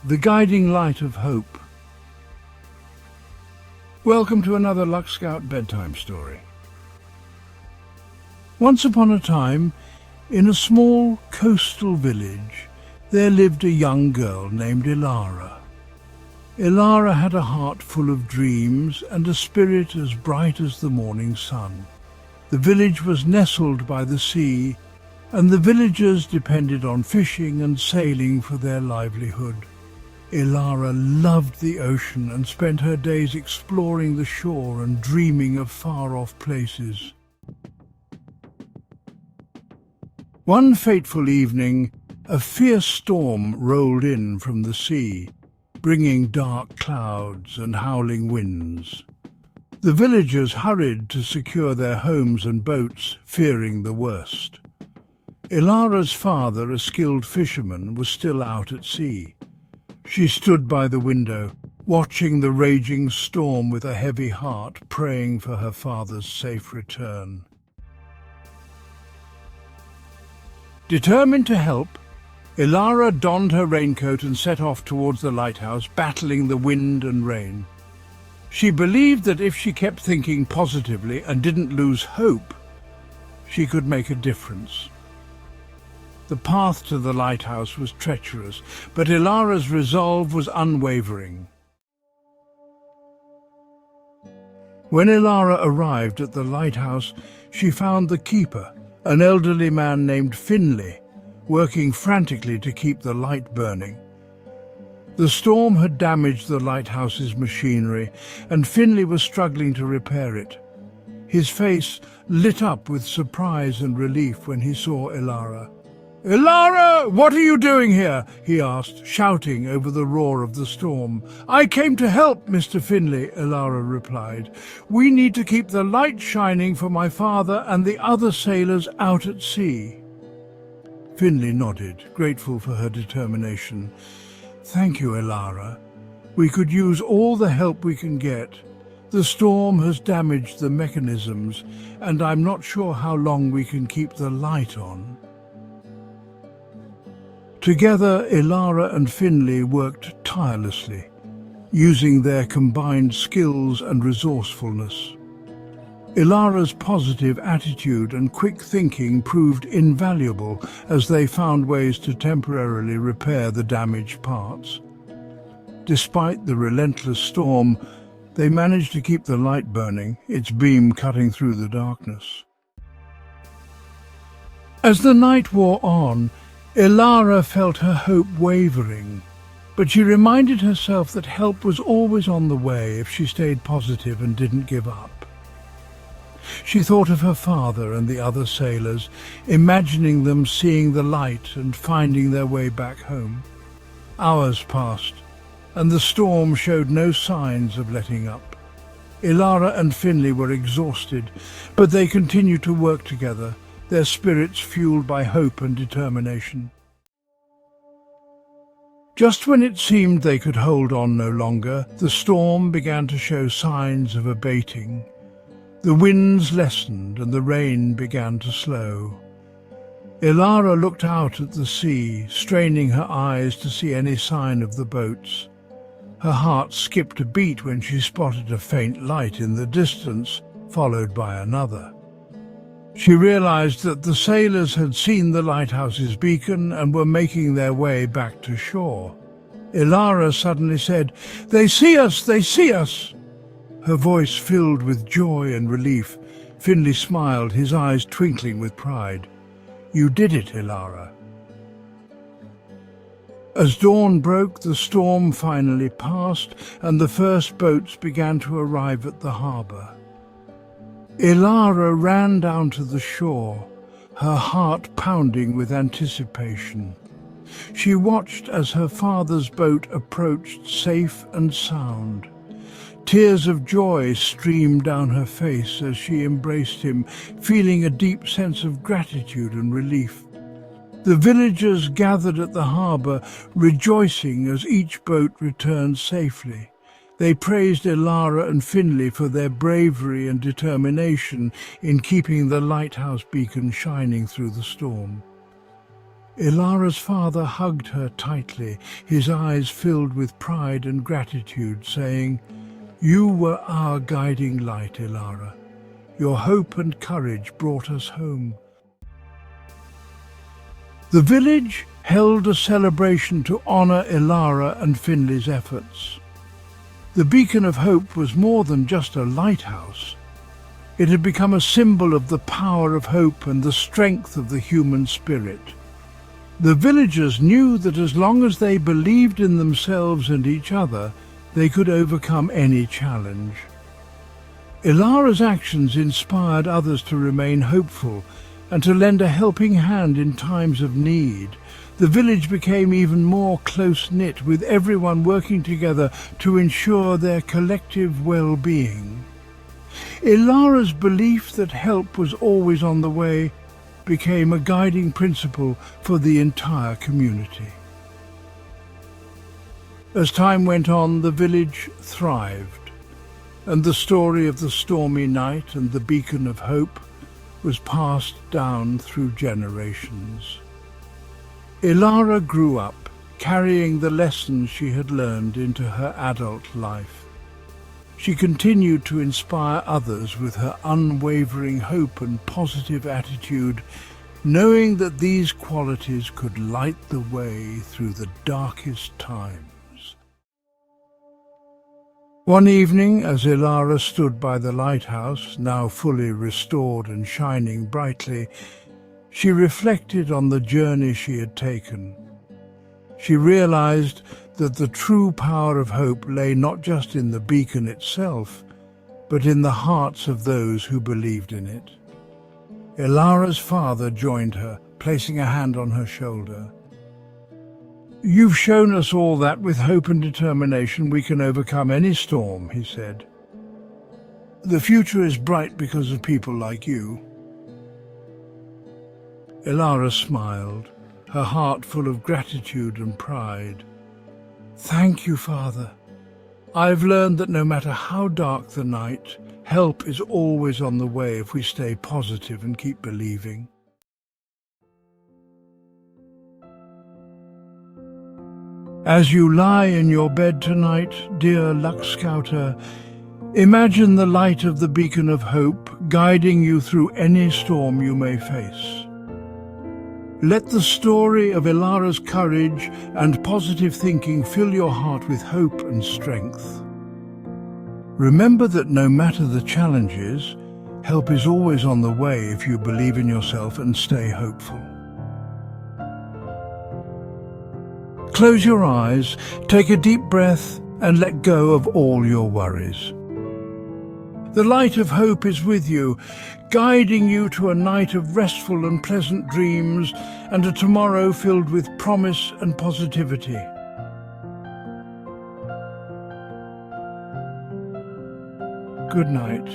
The Guiding Light of Hope. Welcome to another Lux Scout bedtime story. Once upon a time, in a small coastal village, there lived a young girl named Ilara. Ilara had a heart full of dreams and a spirit as bright as the morning sun. The village was nestled by the sea, and the villagers depended on fishing and sailing for their livelihood. Ilara loved the ocean and spent her days exploring the shore and dreaming of far-off places. One fateful evening, a fierce storm rolled in from the sea, bringing dark clouds and howling winds. The villagers hurried to secure their homes and boats, fearing the worst. Ilara's father, a skilled fisherman, was still out at sea. She stood by the window, watching the raging storm with a heavy heart, praying for her father's safe return. Determined to help, Ilara donned her raincoat and set off towards the lighthouse, battling the wind and rain. She believed that if she kept thinking positively and didn't lose hope, she could make a difference. The path to the lighthouse was treacherous, but Ilara's resolve was unwavering. When Ilara arrived at the lighthouse, she found the keeper, an elderly man named Finley, working frantically to keep the light burning. The storm had damaged the lighthouse's machinery, and Finley was struggling to repair it. His face lit up with surprise and relief when he saw Ilara. "Ilara, what are you doing here?" he asked, shouting over the roar of the storm. "I came to help, Mr. Finley," Ilara replied. "We need to keep the light shining for my father and the other sailors out at sea." Finley nodded, grateful for her determination. "Thank you, Ilara. We could use all the help we can get. The storm has damaged the mechanisms, and I'm not sure how long we can keep the light on." Together, Ilara and Finley worked tirelessly, using their combined skills and resourcefulness. Ilara's positive attitude and quick thinking proved invaluable as they found ways to temporarily repair the damaged parts. Despite the relentless storm, they managed to keep the light burning, its beam cutting through the darkness. As the night wore on, Ilara felt her hope wavering, but she reminded herself that help was always on the way if she stayed positive and didn't give up. She thought of her father and the other sailors, imagining them seeing the light and finding their way back home. Hours passed, and the storm showed no signs of letting up. Ilara and Finley were exhausted, but they continued to work together, their spirits fueled by hope and determination. Just when it seemed they could hold on no longer, the storm began to show signs of abating. The winds lessened and the rain began to slow. Ilara looked out at the sea, straining her eyes to see any sign of the boats. Her heart skipped a beat when she spotted a faint light in the distance, followed by another. She realized that the sailors had seen the lighthouse's beacon and were making their way back to shore. Ilara suddenly said, "They see us! They see us!" Her voice filled with joy and relief. Finley smiled, his eyes twinkling with pride. "You did it, Ilara." As dawn broke, the storm finally passed, and the first boats began to arrive at the harbour. Ilara ran down to the shore, her heart pounding with anticipation. She watched as her father's boat approached safe and sound. Tears of joy streamed down her face as she embraced him, feeling a deep sense of gratitude and relief. The villagers gathered at the harbour, rejoicing as each boat returned safely. They praised Ilara and Finley for their bravery and determination in keeping the lighthouse beacon shining through the storm. Ilara's father hugged her tightly, his eyes filled with pride and gratitude, saying, "You were our guiding light, Ilara. Your hope and courage brought us home." The village held a celebration to honor Ilara and Finley's efforts. The Beacon of Hope was more than just a lighthouse. It had become a symbol of the power of hope and the strength of the human spirit. The villagers knew that as long as they believed in themselves and each other, they could overcome any challenge. Ilara's actions inspired others to remain hopeful and to lend a helping hand in times of need. The village became even more close-knit, with everyone working together to ensure their collective well-being. Ilara's belief that help was always on the way became a guiding principle for the entire community. As time went on, the village thrived, and the story of the stormy night and the Beacon of Hope was passed down through generations. Ilara grew up, carrying the lessons she had learned into her adult life. She continued to inspire others with her unwavering hope and positive attitude, knowing that these qualities could light the way through the darkest times. One evening, as Ilara stood by the lighthouse, now fully restored and shining brightly, she reflected on the journey she had taken. She realized that the true power of hope lay not just in the beacon itself, but in the hearts of those who believed in it. Ilara's father joined her, placing a hand on her shoulder. "You've shown us all that with hope and determination we can overcome any storm," he said. "The future is bright because of people like you." Ilara smiled, her heart full of gratitude and pride. "Thank you, Father. I've learned that no matter how dark the night, help is always on the way if we stay positive and keep believing." As you lie in your bed tonight, dear Luck Scouter, imagine the light of the Beacon of Hope guiding you through any storm you may face. Let the story of Ilara's courage and positive thinking fill your heart with hope and strength. Remember that no matter the challenges, help is always on the way if you believe in yourself and stay hopeful. Close your eyes, take a deep breath, and let go of all your worries. The light of hope is with you, guiding you to a night of restful and pleasant dreams and a tomorrow filled with promise and positivity. Good night.